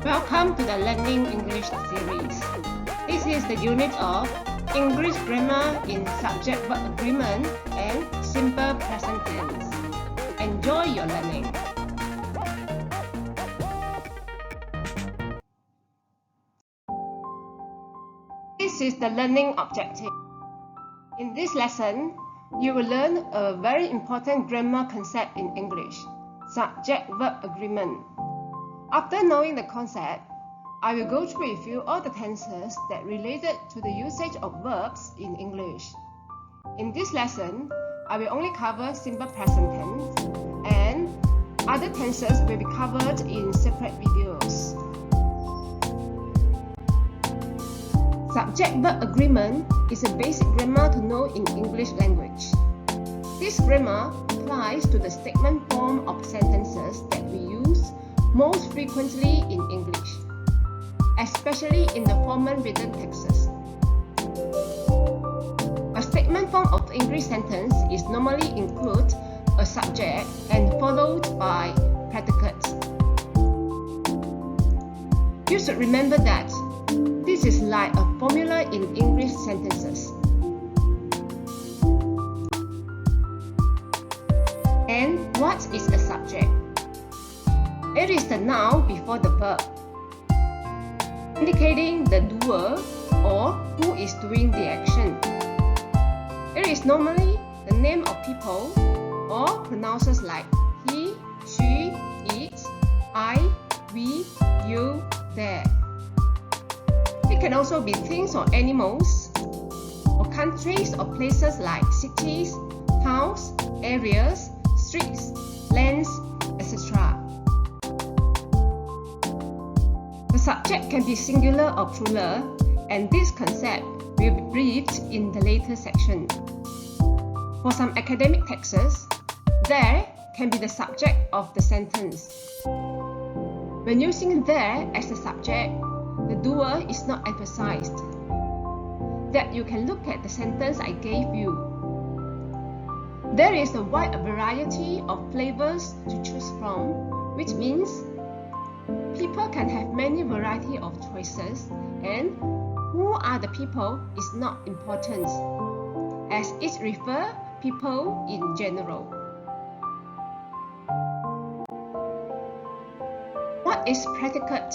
Welcome to the Learning English series. This is the unit of English grammar in subject-verb agreement and simple present tense. Enjoy your learning. This is the learning objective. In this lesson, you will learn a very important grammar concept in English, subject-verb agreement. After knowing the concept, I will go through with you all the tenses that related to the usage of verbs in English. In this lesson, I will only cover simple present tense, and other tenses will be covered in separate videos. Subject-verb agreement is a basic grammar to know in English language. This grammar applies to the statement form of sentences that we use most frequently in English, especially in the formal written texts. A statement form of English sentence is normally include a subject and followed by predicates. You should remember that this is like a formula in English sentences. And what is a subject? It is the noun before the verb, indicating the doer or who is doing the action. It is normally the name of people or pronouns like he, she, it, I, we, you, they. It can also be things or animals, or countries or places like cities, towns, areas, streets, lands, etc. The subject can be singular or plural, and this concept will be briefed in the later section. For some academic texts, there can be the subject of the sentence. When using there as the subject, the doer is not emphasized. That you can look at the sentence I gave you. There is a wide variety of flavors to choose from, which means people can have many variety of choices, and who are the people is not important, as it refers people in general. What is predicate?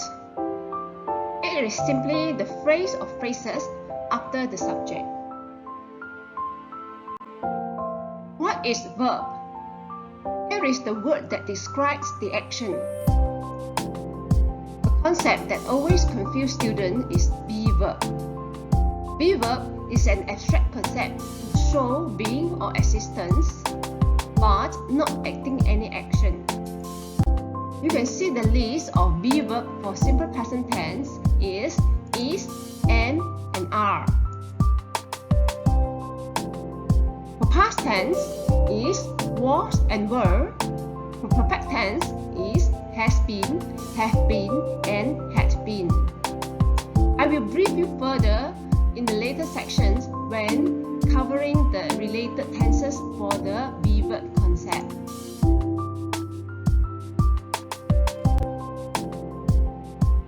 It is simply the phrase or phrases after the subject. What is verb? It is the word that describes the action. The concept that always confuses students is be-verb. Be-verb is an abstract concept to show being or existence, but not acting any action. You can see the list of be-verb for simple present tense is, and are. For past tense is, was, and were. For perfect tense is, has been, have been, and had been. I will brief you further in the later sections when covering the related tenses for the be-verb concept.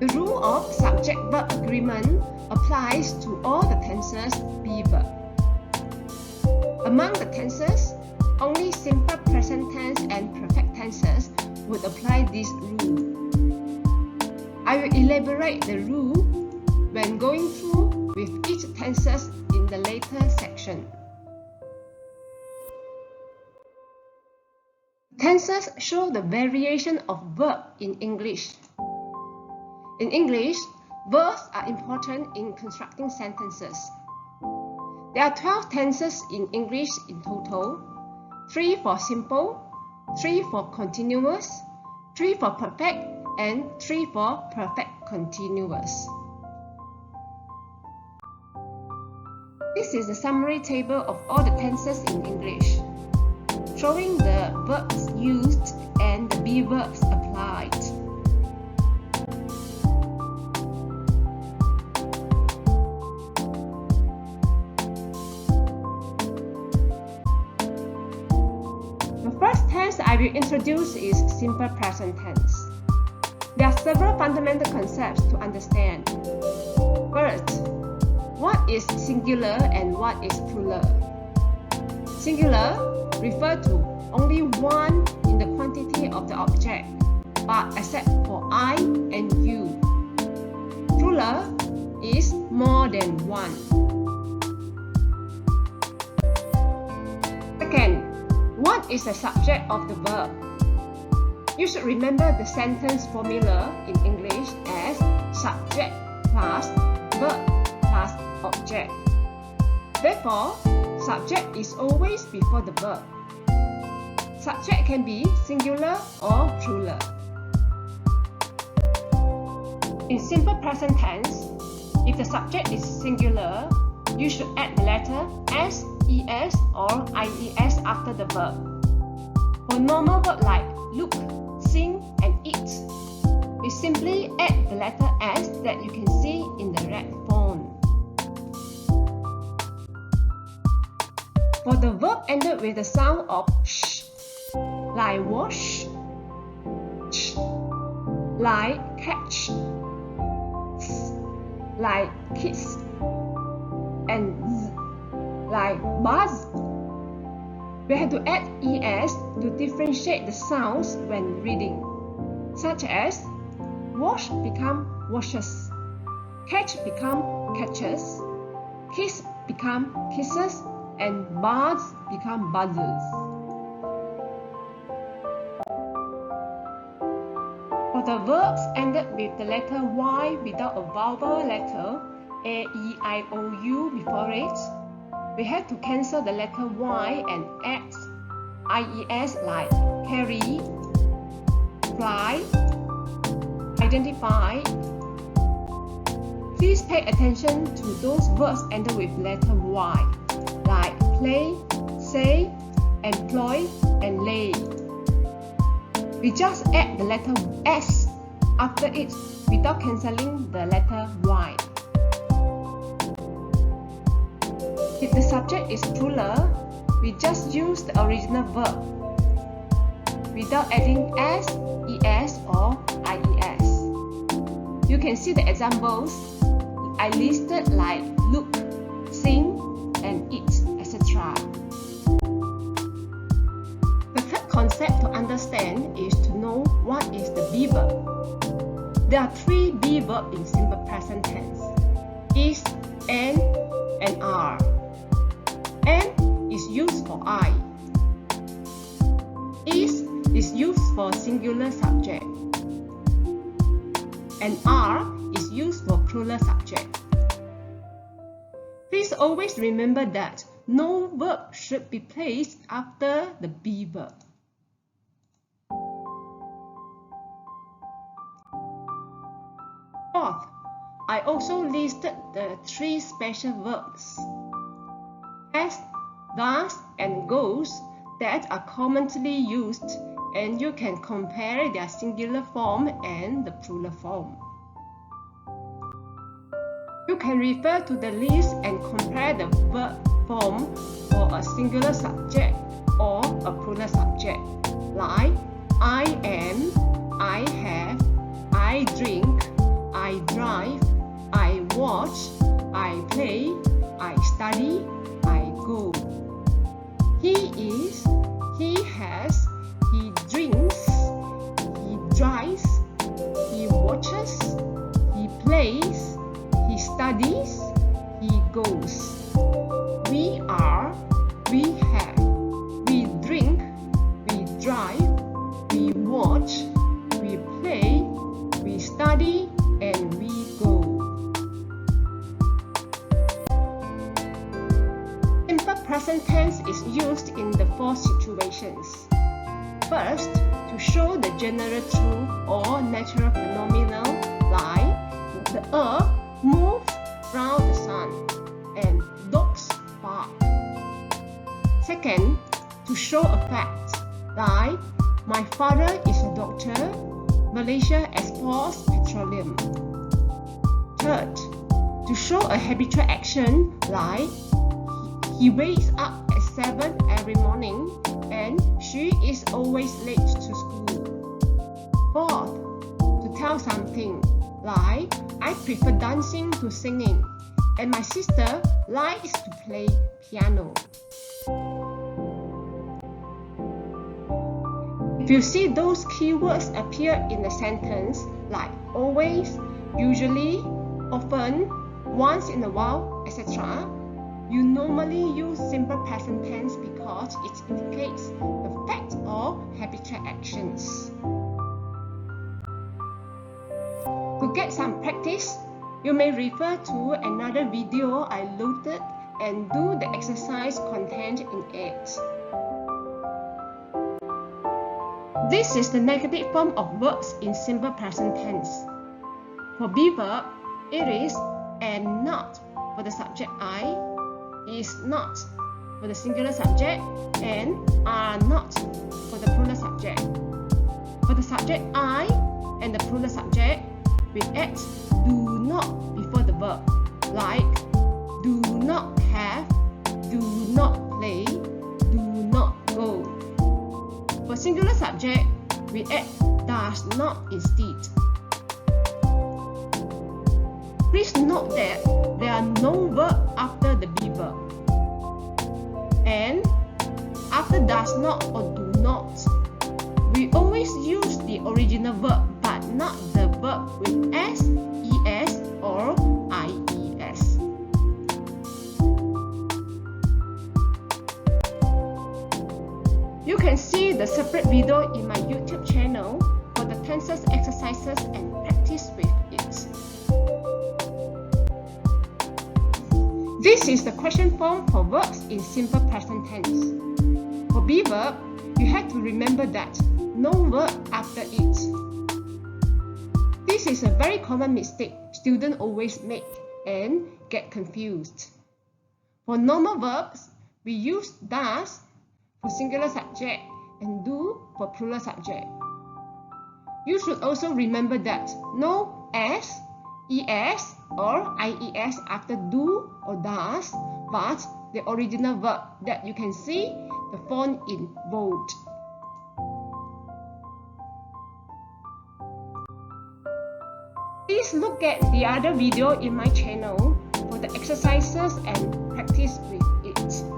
The rule of subject-verb agreement applies to all the tenses be-verb. Among the tenses, only simple present tense and perfect tenses would apply this rule. I will elaborate the rule when going through with each tenses in the later section. Tenses show the variation of verb in English. In English, verbs are important in constructing sentences. There are 12 tenses in English in total, 3 for simple, 3 for continuous, 3 for perfect, and 3 for perfect continuous. This is the summary table of all the tenses in English, showing the verbs used and the be-verbs applied. The first tense I will introduce is simple present tense. There are several fundamental concepts to understand. First, what is singular and what is plural? Singular refers to only one in the quantity of the object, but except for I and you. Plural is more than one. Second, what is the subject of the verb? You should remember the sentence formula in English as subject plus verb plus object. Therefore, subject is always before the verb. Subject can be singular or plural. In simple present tense, if the subject is singular, you should add the letter SES or IES after the verb. For normal verbs like look, sing, and eat, we simply add the letter S that you can see in the red font. For the verb ended with the sound of sh, like wash, ch, like catch, s, like kiss, and z, like buzz, we have to add ES to differentiate the sounds when reading, such as wash become washes, catch become catches, kiss become kisses, and buzz become buzzes. For the verbs ended with the letter Y without a vowel letter A, E, I, O, U before it, we have to cancel the letter Y and add IES like carry, fly, identify. Please pay attention to those verbs ended with letter Y, like play, say, employ, and lay. We just add the letter S after it without cancelling the letter Y. If the subject is plural, we just use the original verb without adding S, ES, or IES. You can see the examples I listed like look, sing, and eat, etc. The third concept to understand is to know what is the be-verb. There are three be-verbs in simple present tense: is, and are. And is used for I. Is used for singular subject. And are is used for plural subject. Please always remember that no verb should be placed after the be-verb. Fourth, I also listed the three special verbs: has, does, and goes that are commonly used, and you can compare their singular form and the plural form. You can refer to the list and compare the verb form for a singular subject or a plural subject, like I am, I have, I drink, I drive, I watch, I play, I study, I go. He is, he has, he drinks, he drives, he watches, he plays, he studies, he goes. We are, we have, we drink, we drive, we watch, we play, we study, and we go. Simple present tense is used in the four situations. First, to show the general truth or natural phenomena like the earth moves round the sun and dogs bark. Second, to show a fact like my father is a doctor, Malaysia exports petroleum. Third, to show a habitual action like he wakes up at 7 every morning and she is always late to school. Fourth, to tell something, like I prefer dancing to singing, and my sister likes to play piano. If you see those keywords appear in a sentence like always, usually, often, once in a while, etc., you normally use simple present tense because it indicates the fact or habitual actions. To get some practice, you may refer to another video I loaded and do the exercise contained in it. This is the negative form of verbs in simple present tense. For be-verb, it is am not for the subject I, is not for the singular subject, and are not for the plural subject. For the subject I and the plural subject, we add do not before the verb, like do not have, do not play, do not go. For singular subject, we add does not instead. Please note that there are no verb after the be verb. And after does not or do not, we always use the original verb but not the verb with S, ES or IES. You can see the separate video in my YouTube channel for the tenses exercises and practice with it. This is the question form for verbs in simple present tense. For be verb, you have to remember that no verb after it. This is a very common mistake students always make and get confused. For normal verbs, we use does for singular subject and do for plural subject. You should also remember that no S, ES or IES after do or does, but the original verb that you can see the font in bold. Please look at the other video in my channel for the exercises and practice with it.